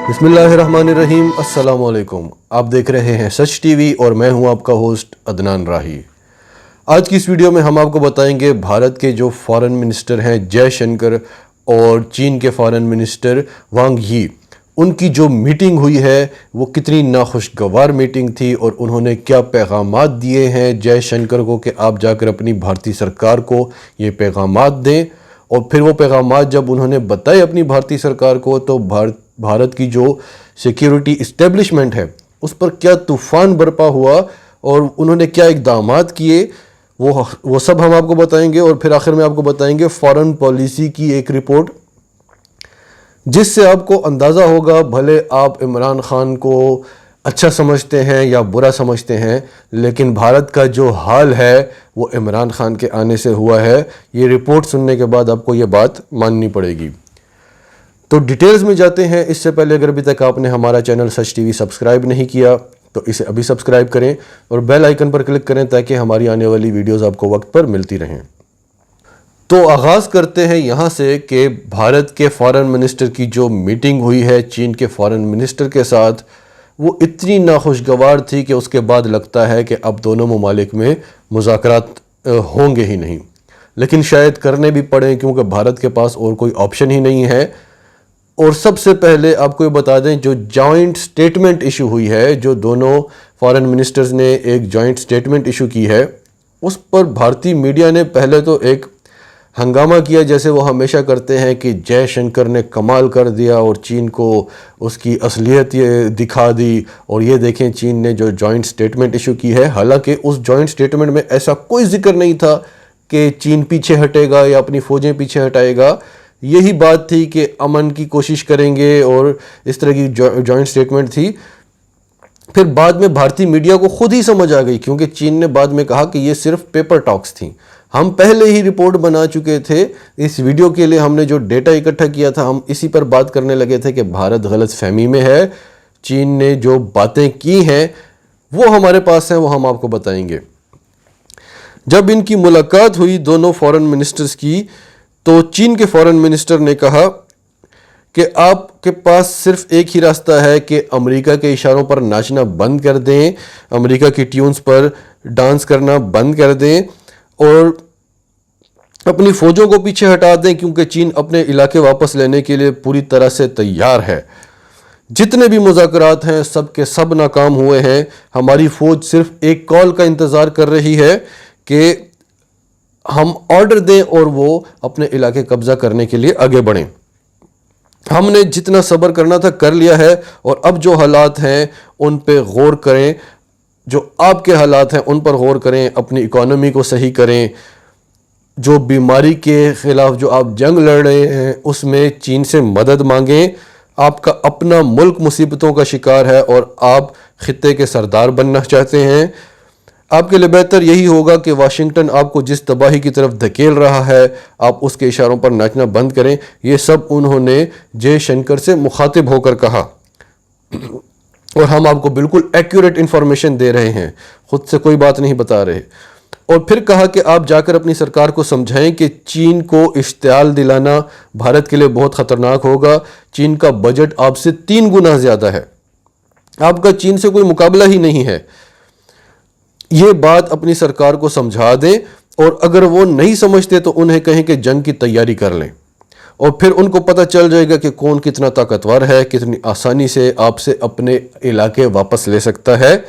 बिस्मिल्लाहिर्रहमानिर्रहीम। अस्सलाम वालेकुम। आप देख रहे हैं सच टीवी और मैं हूं आपका होस्ट अदनान राही। आज की इस वीडियो में हम आपको बताएंगे भारत के जो फॉरेन मिनिस्टर हैं जयशंकर और चीन के फॉरेन मिनिस्टर वांग यी, उनकी जो मीटिंग हुई है वो कितनी नाखुशगवार मीटिंग थी और उन्होंने क्या पैगामात दिए हैं जयशंकर को कि आप जाकर अपनी भारतीय सरकार को ये पैगामात दें। और फिर वो पैगामात जब उन्होंने बताए अपनी भारतीय सरकार को तो भारत की जो सिक्योरिटी इस्टेब्लिशमेंट है उस पर क्या तूफ़ान बरपा हुआ और उन्होंने क्या इक़दामात किए, वो सब हम आपको बताएंगे। और फिर आखिर में आपको बताएंगे फॉरेन पॉलिसी की एक रिपोर्ट जिससे आपको अंदाज़ा होगा, भले आप इमरान खान को अच्छा समझते हैं या बुरा समझते हैं, लेकिन भारत का जो हाल है वो इमरान खान के आने से हुआ है। ये रिपोर्ट सुनने के बाद आपको ये बात माननी पड़ेगी। तो डिटेल्स में जाते हैं। इससे पहले अगर अभी तक आपने हमारा चैनल सच टीवी सब्सक्राइब नहीं किया तो इसे अभी सब्सक्राइब करें और बेल आइकन पर क्लिक करें ताकि हमारी आने वाली वीडियोस आपको वक्त पर मिलती रहें। तो आगाज़ करते हैं यहाँ से कि भारत के फॉरेन मिनिस्टर की जो मीटिंग हुई है चीन के फॉरेन मिनिस्टर के साथ, वो इतनी नाखुशगवार थी कि उसके बाद लगता है कि अब दोनों ममालिक में मुज़ाकरात होंगे ही नहीं, लेकिन शायद करने भी पड़े क्योंकि भारत के पास और कोई ऑप्शन ही नहीं है। और सबसे पहले आपको ये बता दें, जो जॉइंट स्टेटमेंट इशू हुई है, जो दोनों फॉरेन मिनिस्टर्स ने एक जॉइंट स्टेटमेंट इशू की है, उस पर भारतीय मीडिया ने पहले तो एक हंगामा किया जैसे वो हमेशा करते हैं कि जयशंकर ने कमाल कर दिया और चीन को उसकी असलियत ये दिखा दी और ये देखें चीन ने जो जॉइंट स्टेटमेंट इशू की है। हालांकि उस जॉइंट स्टेटमेंट में ऐसा कोई जिक्र नहीं था कि चीन पीछे हटेगा या अपनी फ़ौजें पीछे हटाएगा। यही बात थी कि अमन की कोशिश करेंगे और इस तरह की जॉइंट स्टेटमेंट थी। फिर बाद में भारतीय मीडिया को खुद ही समझ आ गई क्योंकि चीन ने बाद में कहा कि ये सिर्फ पेपर टॉक्स थी। हम पहले ही रिपोर्ट बना चुके थे, इस वीडियो के लिए हमने जो डेटा इकट्ठा किया था हम इसी पर बात करने लगे थे कि भारत गलत फहमी में है, चीन ने जो बातें की हैं वो हमारे पास हैं, वो हम आपको बताएंगे। जब इनकी मुलाकात हुई दोनों फॉरेन मिनिस्टर्स की, तो चीन के फॉरेन मिनिस्टर ने कहा कि आपके पास सिर्फ एक ही रास्ता है कि अमेरिका के इशारों पर नाचना बंद कर दें, अमेरिका की ट्यून्स पर डांस करना बंद कर दें और अपनी फ़ौजों को पीछे हटा दें क्योंकि चीन अपने इलाके वापस लेने के लिए पूरी तरह से तैयार है। जितने भी मुज़ाकरात हैं सब के सब नाकाम हुए हैं। हमारी फ़ौज सिर्फ एक कॉल का इंतज़ार कर रही है कि हम ऑर्डर दें और वो अपने इलाके कब्ज़ा करने के लिए आगे बढ़ें। हमने जितना सब्र करना था कर लिया है और अब जो हालात हैं उन पे गौर करें, जो आपके हालात हैं उन पर गौर करें, अपनी इकोनॉमी को सही करें। जो बीमारी के ख़िलाफ़ जो आप जंग लड़ रहे हैं उसमें चीन से मदद मांगें। आपका अपना मुल्क मुसीबतों का शिकार है और आप खित्ते के सरदार बनना चाहते हैं। आपके लिए बेहतर यही होगा कि वाशिंगटन आपको जिस तबाही की तरफ धकेल रहा है आप उसके इशारों पर नाचना बंद करें। ये सब उन्होंने जयशंकर से मुखातिब होकर कहा और हम आपको बिल्कुल एक्यूरेट इन्फॉर्मेशन दे रहे हैं, खुद से कोई बात नहीं बता रहे। और फिर कहा कि आप जाकर अपनी सरकार को समझाएं कि चीन को इश्तियाल दिलाना भारत के लिए बहुत ख़तरनाक होगा। चीन का बजट आपसे 3 गुना ज़्यादा है, आपका चीन से कोई मुकाबला ही नहीं है। ये बात अपनी सरकार को समझा दें और अगर वो नहीं समझते तो उन्हें कहें कि जंग की तैयारी कर लें और फिर उनको पता चल जाएगा कि कौन कितना ताकतवर है, कितनी आसानी से आपसे अपने इलाके वापस ले सकता है।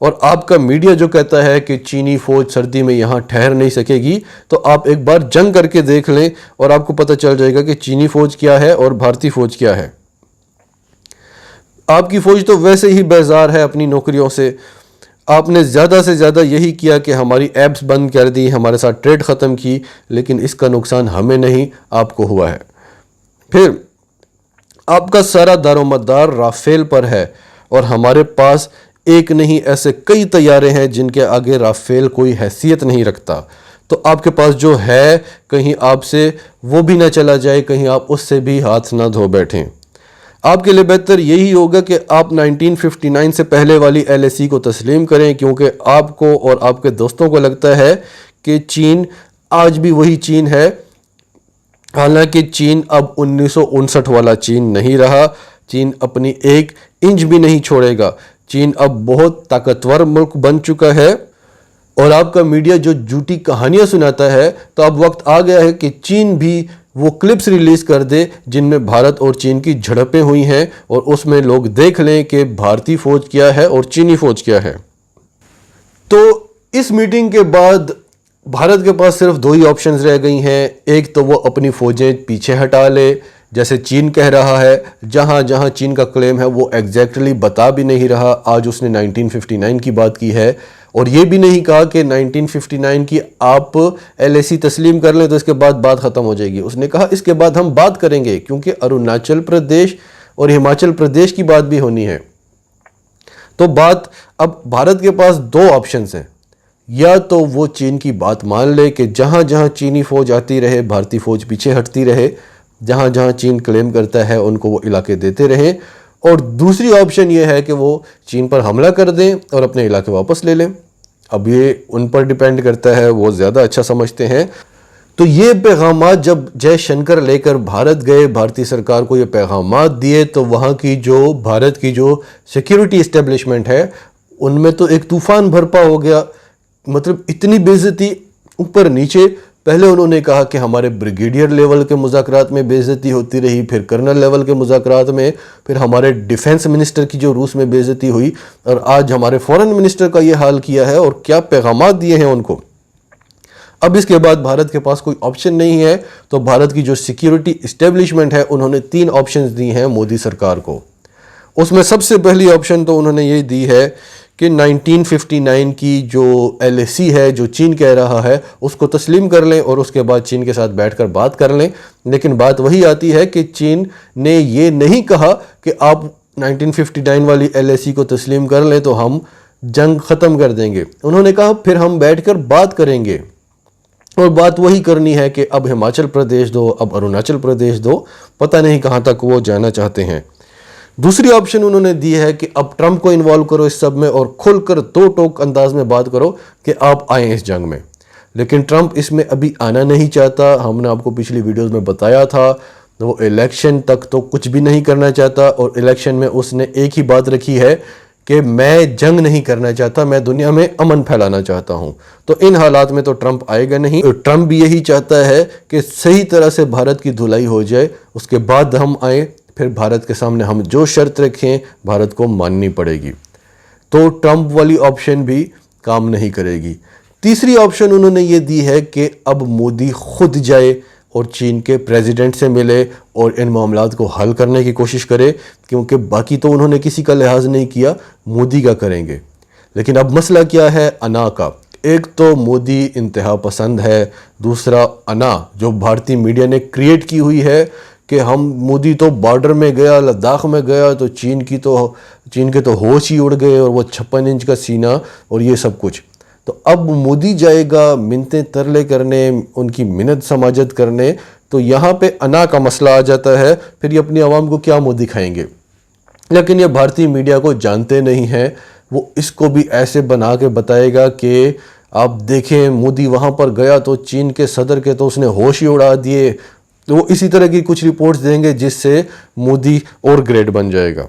और आपका मीडिया जो कहता है कि चीनी फ़ौज सर्दी में यहाँ ठहर नहीं सकेगी, तो आप एक बार जंग करके देख लें और आपको पता चल जाएगा कि चीनी फ़ौज क्या है और भारतीय फ़ौज क्या है। आपकी फ़ौज तो वैसे ही बेजार है अपनी नौकरियों से। आपने ज़्यादा से ज़्यादा यही किया कि हमारी ऐप्स बंद कर दी, हमारे साथ ट्रेड ख़त्म की, लेकिन इसका नुकसान हमें नहीं आपको हुआ है। फिर आपका सारा दारोमदार राफेल पर है और हमारे पास एक नहीं ऐसे कई तैयारे हैं जिनके आगे राफेल कोई हैसियत नहीं रखता। तो आपके पास जो है कहीं आपसे वो भी ना चला जाए, कहीं आप उससे भी हाथ ना धो बैठें। आपके लिए बेहतर यही होगा कि आप 1959 से पहले वाली LAC को तस्लीम करें क्योंकि आपको और आपके दोस्तों को लगता है कि चीन आज भी वही चीन है। हालांकि चीन अब 1959 वाला चीन नहीं रहा। चीन अपनी 1 इंच भी नहीं छोड़ेगा। चीन अब बहुत ताकतवर मुल्क बन चुका है और आपका मीडिया जो झूठी कहानियां सुनाता है, तो अब वक्त आ गया है कि चीन भी वो क्लिप्स रिलीज कर दे जिनमें भारत और चीन की झड़पें हुई हैं और उसमें लोग देख लें कि भारतीय फौज क्या है और चीनी फौज क्या है। तो इस मीटिंग के बाद भारत के पास सिर्फ 2 ही ऑप्शंस रह गई हैं। एक तो वो अपनी फौजें पीछे हटा ले, जैसे चीन कह रहा है। जहां जहां चीन का क्लेम है वो एग्जैक्टली बता भी नहीं रहा। आज उसने 1959 की बात की है और ये भी नहीं कहा कि 1959 की आप LAC तस्लीम कर लें तो इसके बाद बात ख़त्म हो जाएगी। उसने कहा इसके बाद हम बात करेंगे, क्योंकि अरुणाचल प्रदेश और हिमाचल प्रदेश की बात भी होनी है। तो बात अब भारत के पास 2 ऑप्शंस हैं, या तो वो चीन की बात मान ले कि जहां जहां चीनी फौज आती रहे भारतीय फौज पीछे हटती रहे, जहां जहां चीन क्लेम करता है उनको वो इलाके देते रहे, और दूसरी ऑप्शन ये है कि वो चीन पर हमला कर दें और अपने इलाके वापस ले लें। अब ये उन पर डिपेंड करता है, वो ज़्यादा अच्छा समझते हैं। तो ये पैगामात जब जयशंकर लेकर भारत गए, भारतीय सरकार को ये पैगामात दिए, तो वहाँ की जो भारत की जो सिक्योरिटी इस्टेब्लिशमेंट है उनमें तो एक तूफान बरपा हो गया। मतलब इतनी बेइज्जती ऊपर नीचे। पहले उन्होंने कहा कि हमारे ब्रिगेडियर लेवल के मुज़ाकरात में बेइज्जती होती रही, फिर कर्नल लेवल के मुज़ाकरात में, फिर हमारे डिफेंस मिनिस्टर की जो रूस में बेइज्जती हुई, और आज हमारे फॉरेन मिनिस्टर का ये हाल किया है और क्या पैगामात दिए हैं उनको। अब इसके बाद भारत के पास कोई ऑप्शन नहीं है, तो भारत की जो सिक्योरिटी इस्टेब्लिशमेंट है उन्होंने 3 ऑप्शंस दी हैं मोदी सरकार को। उसमें सबसे पहली ऑप्शन तो उन्होंने ये दी है कि 1959 की जो LAC है जो चीन कह रहा है उसको तस्लीम कर लें और उसके बाद चीन के साथ बैठकर बात कर लें। लेकिन बात वही आती है कि चीन ने ये नहीं कहा कि आप 1959 वाली LAC को तस्लीम कर लें तो हम जंग ख़त्म कर देंगे। उन्होंने कहा फिर हम बैठकर बात करेंगे, और बात वही करनी है कि अब हिमाचल प्रदेश दो, अब अरुणाचल प्रदेश दो, पता नहीं कहाँ तक वो जाना चाहते हैं। दूसरी ऑप्शन उन्होंने दी है कि अब ट्रंप को इन्वॉल्व करो इस सब में और खुलकर 2 टोक अंदाज में बात करो कि आप आए इस जंग में। लेकिन ट्रंप इसमें अभी आना नहीं चाहता। हमने आपको पिछली वीडियोस में बताया था, वो इलेक्शन तक तो कुछ भी नहीं करना चाहता, और इलेक्शन में उसने एक ही बात रखी है कि मैं जंग नहीं करना चाहता, मैं दुनिया में अमन फैलाना चाहता हूं। तो इन हालात में तो ट्रंप आएगा नहीं। तो ट्रंप भी यही चाहता है कि सही तरह से भारत की धुलाई हो जाए, उसके बाद हम आए, फिर भारत के सामने हम जो शर्त रखें भारत को माननी पड़ेगी। तो ट्रंप वाली ऑप्शन भी काम नहीं करेगी। तीसरी ऑप्शन उन्होंने ये दी है कि अब मोदी खुद जाए और चीन के प्रेसिडेंट से मिले और इन मामलात को हल करने की कोशिश करे, क्योंकि बाकी तो उन्होंने किसी का लिहाज नहीं किया, मोदी का करेंगे। लेकिन अब मसला क्या है? अना का। एक तो मोदी इंतहा पसंद है, दूसरा अना जो भारतीय मीडिया ने क्रिएट की हुई है कि हम मोदी तो बॉर्डर में गया, लद्दाख में गया तो चीन के तो होश ही उड़ गए और वो 56 इंच का सीना और ये सब कुछ। तो अब मोदी जाएगा मिन्नतें तरले करने, उनकी मिन्नत समाजत करने, तो यहाँ पे अना का मसला आ जाता है। फिर ये अपनी आवाम को क्या मुँह दिखाएंगे? लेकिन ये भारतीय मीडिया को जानते नहीं हैं। वो इसको भी ऐसे बना के बताएगा कि आप देखें मोदी वहाँ पर गया तो चीन के सदर के तो उसने होश ही उड़ा दिए। तो वो इसी तरह की कुछ रिपोर्ट्स देंगे जिससे मोदी और ग्रेट बन जाएगा।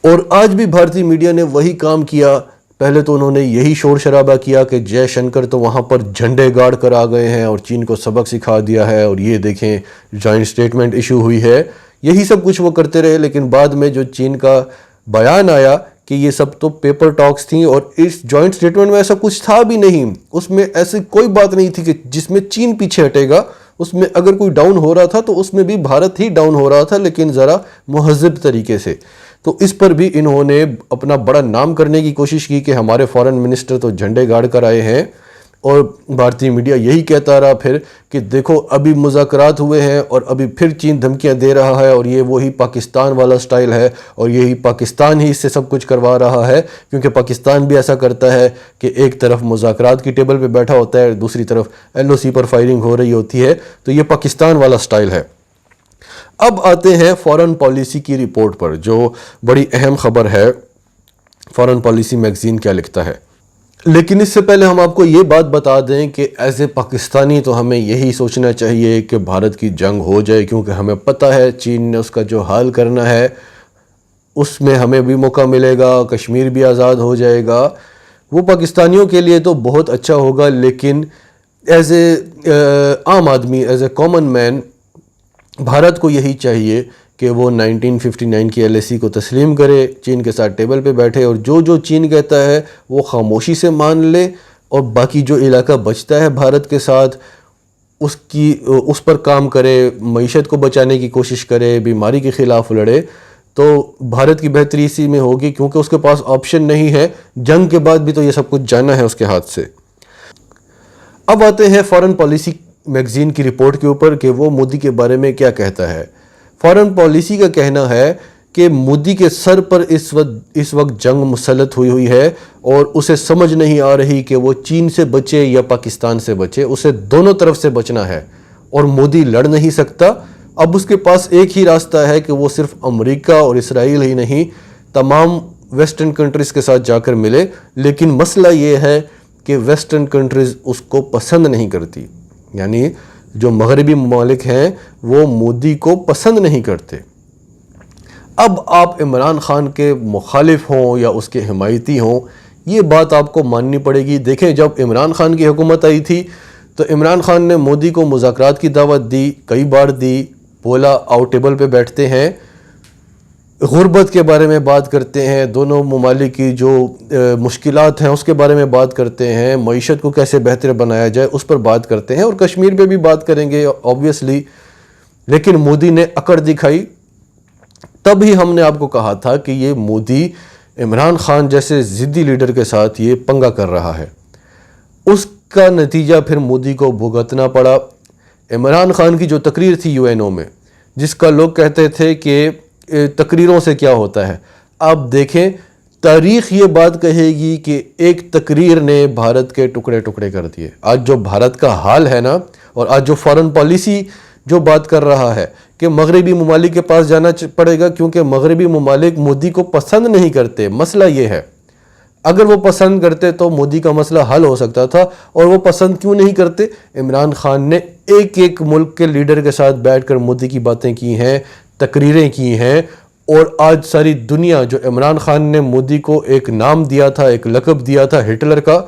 और आज भी भारतीय मीडिया ने वही काम किया। पहले तो उन्होंने यही शोर शराबा किया कि जयशंकर तो वहाँ पर झंडे गाड़ कर आ गए हैं और चीन को सबक सिखा दिया है, और ये देखें जॉइंट स्टेटमेंट इशू हुई है। यही सब कुछ वो करते रहे। लेकिन बाद में जो चीन का बयान आया कि ये सब तो पेपर टॉक्स थी और इस जॉइंट स्टेटमेंट में ऐसा कुछ था भी नहीं, उसमें ऐसी कोई बात नहीं थी कि जिसमें चीन पीछे हटेगा। उसमें अगर कोई डाउन हो रहा था तो उसमें भी भारत ही डाउन हो रहा था, लेकिन ज़रा मुहज़्ज़ब तरीके से। तो इस पर भी इन्होंने अपना बड़ा नाम करने की कोशिश की कि हमारे फॉरेन मिनिस्टर तो झंडे गाड़ कर आए हैं, और भारतीय मीडिया यही कहता रहा फिर कि देखो अभी मुज़ाकरात हुए हैं और अभी फिर चीन धमकियां दे रहा है, और ये वही पाकिस्तान वाला स्टाइल है और यही पाकिस्तान ही इससे सब कुछ करवा रहा है, क्योंकि पाकिस्तान भी ऐसा करता है कि एक तरफ मुज़ाकरात की टेबल पे बैठा होता है, दूसरी तरफ LOC पर फायरिंग हो रही होती है। तो ये पाकिस्तान वाला स्टाइल है। अब आते हैं फॉरेन पॉलिसी की रिपोर्ट पर, जो बड़ी अहम खबर है। फॉरेन पॉलिसी मैगजीन क्या लिखता है? लेकिन इससे पहले हम आपको ये बात बता दें कि एज ए पाकिस्तानी तो हमें यही सोचना चाहिए कि भारत की जंग हो जाए, क्योंकि हमें पता है चीन ने उसका जो हाल करना है اس میں ہمیں بھی موقع ملے گا, کشمیر بھی آزاد ہو جائے گا, وہ پاکستانیوں کے لیے تو بہت اچھا ہوگا, لیکن ایز اے عام آدمی, as a common man, Bharat کو یہی چاہیے کہ وہ 1959 کی LAC کو تسلیم کرے, چین کے ساتھ ٹیبل پہ بیٹھے اور جو چین کہتا ہے وہ خاموشی سے مان لے, اور باقی جو علاقہ بچتا ہے بھارت کے ساتھ اس پر کام کرے, معیشت کو بچانے کی کوشش کرے, بیماری کے خلاف لڑے, تو بھارت کی بہتری اسی میں ہوگی, کیونکہ اس کے پاس آپشن نہیں ہے. جنگ کے بعد بھی تو یہ سب کچھ جانا ہے اس کے ہاتھ سے. اب آتے ہیں فارن پالیسی میگزین کی رپورٹ کے اوپر کہ وہ مودی کے بارے میں کیا کہتا ہے. فارن پالیسی کا کہنا ہے کہ مودی کے سر پر اس وقت جنگ مسلط ہوئی ہے اور اسے سمجھ نہیں آ رہی کہ وہ چین سے بچے یا پاکستان سے بچے. اسے دونوں طرف سے بچنا ہے اور مودی لڑ نہیں سکتا. اب اس کے پاس ایک ہی راستہ ہے کہ وہ صرف امریکہ اور اسرائیل ہی نہیں, تمام ویسٹرن کنٹریز کے ساتھ جا کر ملے. لیکن مسئلہ یہ ہے کہ ویسٹرن کنٹریز اس کو پسند نہیں کرتی, یعنی جو مغربی ممالک ہیں وہ مودی کو پسند نہیں کرتے. اب آپ عمران خان کے مخالف ہوں یا اس کے حمایتی ہوں, یہ بات آپ کو ماننی پڑے گی. دیکھیں, جب عمران خان کی حکومت آئی تھی تو عمران خان نے مودی کو مذاکرات کی دعوت دی, کئی بار دی, بولا آؤ ٹیبل پہ بیٹھتے ہیں, غربت کے بارے میں بات کرتے ہیں, دونوں ممالک کی جو مشکلات ہیں اس کے بارے میں بات کرتے ہیں, معیشت کو کیسے بہتر بنایا جائے اس پر بات کرتے ہیں, اور کشمیر پہ بھی بات کریں گے آبویسلی. لیکن مودی نے اکڑ دکھائی. تب ہی ہم نے آپ کو کہا تھا کہ یہ مودی عمران خان جیسے ضدی لیڈر کے ساتھ یہ پنگا کر رہا ہے. اس کا نتیجہ پھر مودی کو بھگتنا پڑا. عمران خان کی جو تقریر تھی UN میں, جس کا لوگ کہتے تھے کہ تقریروں سے کیا ہوتا ہے, آپ دیکھیں تاریخ یہ بات کہے گی کہ ایک تقریر نے بھارت کے ٹکڑے ٹکڑے کر دیے. آج جو بھارت کا حال ہے نا, اور آج جو فارن پالیسی جو بات کر رہا ہے کہ مغربی ممالک کے پاس جانا پڑے گا کیونکہ مغربی ممالک مودی کو پسند نہیں کرتے. مسئلہ یہ ہے, اگر وہ پسند کرتے تو مودی کا مسئلہ حل ہو سکتا تھا, اور وہ پسند کیوں نہیں کرتے؟ عمران خان نے ایک ملک کے لیڈر کے ساتھ بیٹھ کر مودی کی باتیں کی ہیں, تقریریں کی ہیں, اور آج ساری دنیا, جو عمران خان نے مودی کو ایک نام دیا تھا, ایک لقب دیا تھا ہٹلر کا,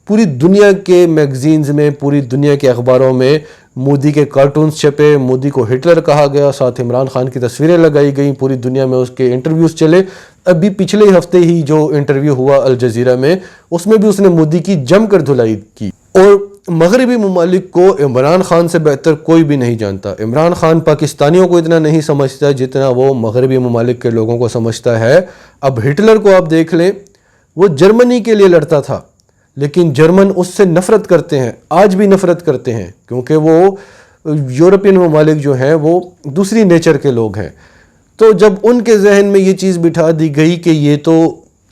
پوری دنیا کے میگزینز میں, پوری دنیا کے اخباروں میں مودی کے کارٹونز چھپے, مودی کو ہٹلر کہا گیا, ساتھ عمران خان کی تصویریں لگائی گئیں, پوری دنیا میں اس کے انٹرویوز چلے. ابھی پچھلے ہفتے ہی جو انٹرویو ہوا الجزیرہ میں, اس میں بھی اس نے مودی کی جم کر دھلائی کی. اور مغربی ممالک کو عمران خان سے بہتر کوئی بھی نہیں جانتا. عمران خان پاکستانیوں کو اتنا نہیں سمجھتا جتنا وہ مغربی ممالک کے لوگوں کو سمجھتا ہے. اب ہٹلر کو آپ دیکھ لیں, وہ جرمنی کے لیے لڑتا تھا, لیکن جرمن اس سے نفرت کرتے ہیں, آج بھی نفرت کرتے ہیں, کیونکہ وہ یورپین ممالک جو ہیں وہ دوسری نیچر کے لوگ ہیں. تو جب ان کے ذہن میں یہ چیز بٹھا دی گئی کہ یہ تو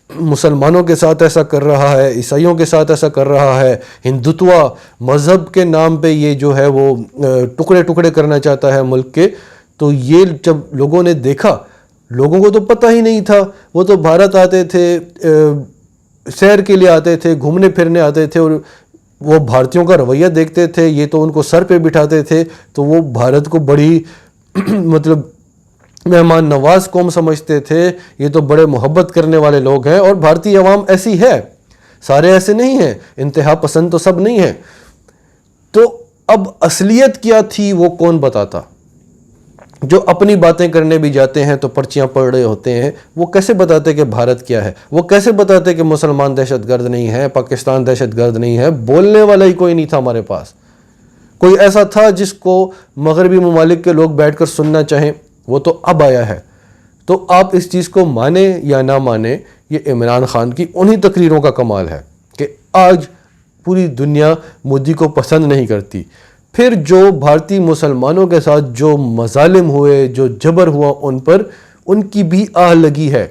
مسلمانوں کے ساتھ ایسا کر رہا ہے, عیسائیوں کے ساتھ ایسا کر رہا ہے, ہندوتوا مذہب کے نام پہ یہ جو ہے وہ ٹکڑے ٹکڑے کرنا چاہتا ہے ملک کے, تو یہ جب لوگوں نے دیکھا, لوگوں کو تو پتہ ہی نہیں تھا. وہ تو بھارت آتے تھے, سیر کے لیے آتے تھے, گھومنے پھرنے آتے تھے, اور وہ بھارتیوں کا رویہ دیکھتے تھے, یہ تو ان کو سر پہ بٹھاتے تھے, تو وہ بھارت کو بڑی مطلب مہمان نواز قوم سمجھتے تھے. یہ تو بڑے محبت کرنے والے لوگ ہیں, اور بھارتی عوام ایسی ہے, سارے ایسے نہیں ہیں, انتہا پسند تو سب نہیں ہیں. تو اب اصلیت کیا تھی وہ کون بتاتا؟ جو اپنی باتیں کرنے بھی جاتے ہیں تو پرچیاں پڑھ رہے ہوتے ہیں, وہ کیسے بتاتے کہ بھارت کیا ہے؟ وہ کیسے بتاتے کہ مسلمان دہشت گرد نہیں ہے, پاکستان دہشت گرد نہیں ہے؟ بولنے والا ہی کوئی نہیں تھا ہمارے پاس. کوئی ایسا تھا جس کو مغربی ممالک کے لوگ بیٹھ کر سننا چاہیں؟ وہ تو اب آیا ہے. تو آپ اس چیز کو مانیں یا نہ مانیں, یہ عمران خان کی انہی تقریروں کا کمال ہے کہ آج پوری دنیا مودی کو پسند نہیں کرتی. پھر جو بھارتی مسلمانوں کے ساتھ جو مظالم ہوئے, جو جبر ہوا ان پر, ان کی بھی آہ لگی ہے.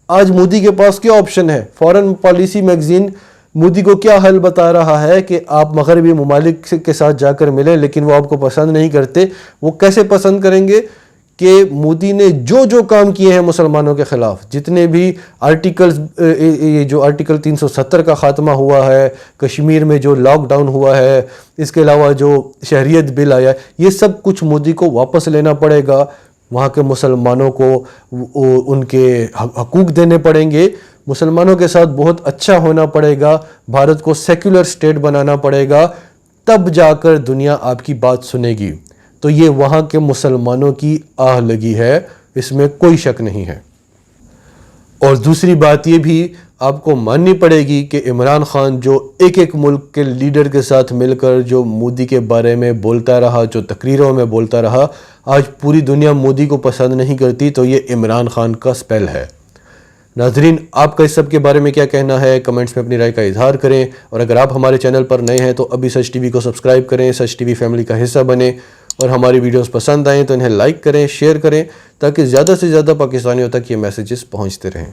آج مودی کے پاس کیا آپشن ہے؟ فارن پالیسی میگزین مودی کو کیا حل بتا رہا ہے کہ آپ مغربی ممالک کے ساتھ جا کر ملیں, لیکن وہ آپ کو پسند نہیں کرتے. وہ کیسے پسند کریں گے کہ مودی نے جو کام کیے ہیں مسلمانوں کے خلاف, جتنے بھی آرٹیکلز, یہ جو آرٹیکل 370 کا خاتمہ ہوا ہے, کشمیر میں جو لاک ڈاؤن ہوا ہے, اس کے علاوہ جو شہریت بل آیا ہے, یہ سب کچھ مودی کو واپس لینا پڑے گا. وہاں کے مسلمانوں کو ان کے حقوق دینے پڑیں گے، مسلمانوں کے ساتھ بہت اچھا ہونا پڑے گا، بھارت کو سیکولر سٹیٹ بنانا پڑے گا، تب جا کر دنیا آپ کی بات سنے گی۔ تو یہ وہاں کے مسلمانوں کی آہ لگی ہے، اس میں کوئی شک نہیں ہے۔ اور دوسری بات یہ بھی آپ کو ماننی پڑے گی کہ عمران خان جو ایک ملک کے لیڈر کے ساتھ مل کر جو مودی کے بارے میں بولتا رہا، جو تقریروں میں بولتا رہا، آج پوری دنیا مودی کو پسند نہیں کرتی، تو یہ عمران خان کا سپیل ہے۔ ناظرین، آپ کا اس سب کے بارے میں کیا کہنا ہے؟ کمنٹس میں اپنی رائے کا اظہار کریں، اور اگر آپ ہمارے چینل پر نئے ہیں تو ابھی سچ ٹی وی کو سبسکرائب کریں، سچ ٹی وی فیملی کا حصہ بنیں، اور ہماری ویڈیوز پسند آئیں تو انہیں لائک کریں، شیئر کریں، تاکہ زیادہ سے زیادہ پاکستانیوں تک یہ میسیجز پہنچتے رہیں۔